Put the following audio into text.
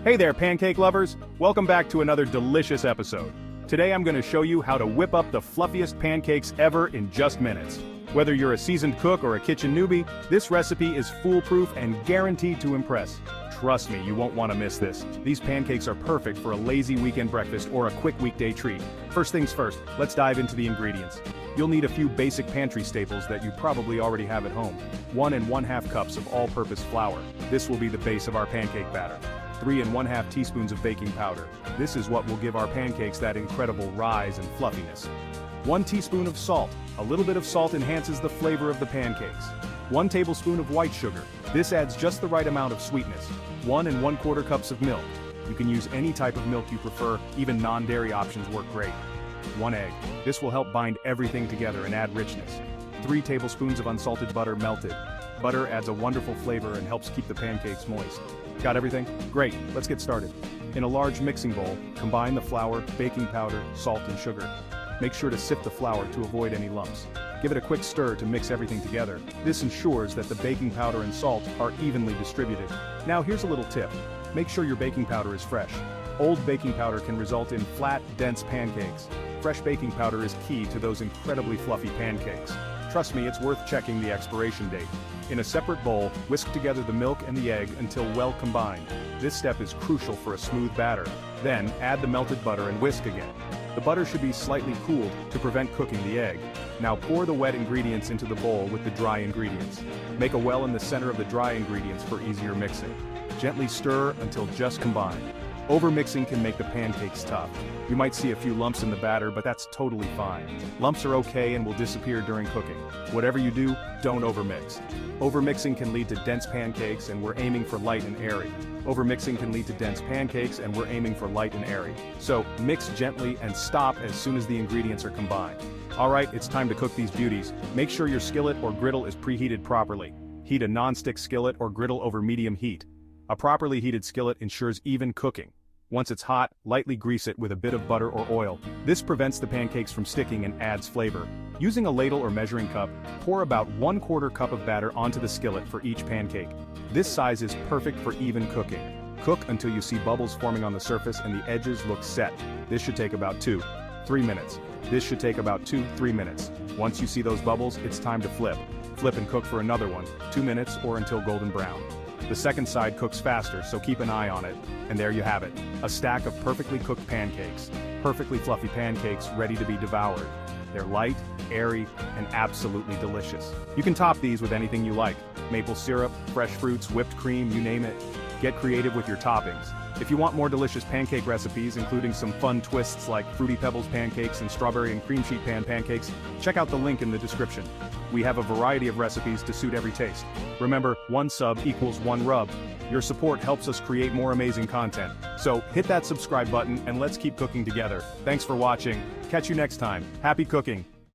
Hey there, pancake lovers! Welcome back to another delicious episode. Today I'm going to show you how to whip up the fluffiest pancakes ever in just minutes. Whether you're a seasoned cook or a kitchen newbie, this recipe is foolproof and guaranteed to impress. Trust me, you won't want to miss this. These pancakes are perfect for a lazy weekend breakfast or a quick weekday treat. First things first, let's dive into the ingredients. You'll need a few basic pantry staples that you probably already have at home. 1 1/2 cups of all-purpose flour. This will be the base of our pancake batter. 3 1/2 teaspoons of baking powder. This is what will give our pancakes that incredible rise and fluffiness. 1 teaspoon of salt. A little bit of salt enhances the flavor of the pancakes. 1 tablespoon of white sugar. This adds just the right amount of sweetness. 1 1/4 cups of milk. You can use any type of milk you prefer, even non-dairy options work great. 1 egg. This will help bind everything together and add richness. 3 tablespoons of unsalted butter melted. Butter adds a wonderful flavor and helps keep the pancakes moist. Got everything? Great, let's get started. In a large mixing bowl, combine the flour, baking powder, salt and sugar. Make sure to sift the flour to avoid any lumps. Give it a quick stir to mix everything together. This ensures that the baking powder and salt are evenly distributed. Now here's a little tip. Make sure your baking powder is fresh. Old baking powder can result in flat, dense pancakes. Fresh baking powder is key to those incredibly fluffy pancakes. Trust me, it's worth checking the expiration date. In a separate bowl, whisk together the milk and the egg until well combined. This step is crucial for a smooth batter. Then, add the melted butter and whisk again. The butter should be slightly cooled to prevent cooking the egg. Now pour the wet ingredients into the bowl with the dry ingredients. Make a well in the center of the dry ingredients for easier mixing. Gently stir until just combined. Overmixing can make the pancakes tough. You might see a few lumps in the batter, but that's totally fine. Lumps are okay and will disappear during cooking. Whatever you do, don't overmix. Overmixing can lead to dense pancakes, and we're aiming for light and airy. Overmixing can lead to dense pancakes, and we're aiming for light and airy. So, mix gently and stop as soon as the ingredients are combined. Alright, it's time to cook these beauties. Make sure your skillet or griddle is preheated properly. Heat a non-stick skillet or griddle over medium heat. A properly heated skillet ensures even cooking. Once it's hot, lightly grease it with a bit of butter or oil. This prevents the pancakes from sticking and adds flavor. Using a ladle or measuring cup, pour about 1/4 cup of batter onto the skillet for each pancake. This size is perfect for even cooking. Cook until you see bubbles forming on the surface and the edges look set. This should take about 2-3 minutes. This should take about 2-3 minutes. Once you see those bubbles, it's time to flip. Flip and cook for another 2 minutes or until golden brown. The second side cooks faster, so keep an eye on it. And there you have it. A stack of perfectly cooked pancakes. Perfectly fluffy pancakes ready to be devoured. They're light, airy, and absolutely delicious. You can top these with anything you like. Maple syrup, fresh fruits, whipped cream, you name it. Get creative with your toppings. If you want more delicious pancake recipes, including some fun twists like Fruity Pebbles pancakes and strawberry and cream cheese pan pancakes, check out the link in the description. We have a variety of recipes to suit every taste. Remember, 1 sub equals 1 rub. Your support helps us create more amazing content. So hit that subscribe button and let's keep cooking together. Thanks for watching. Catch you next time. Happy cooking.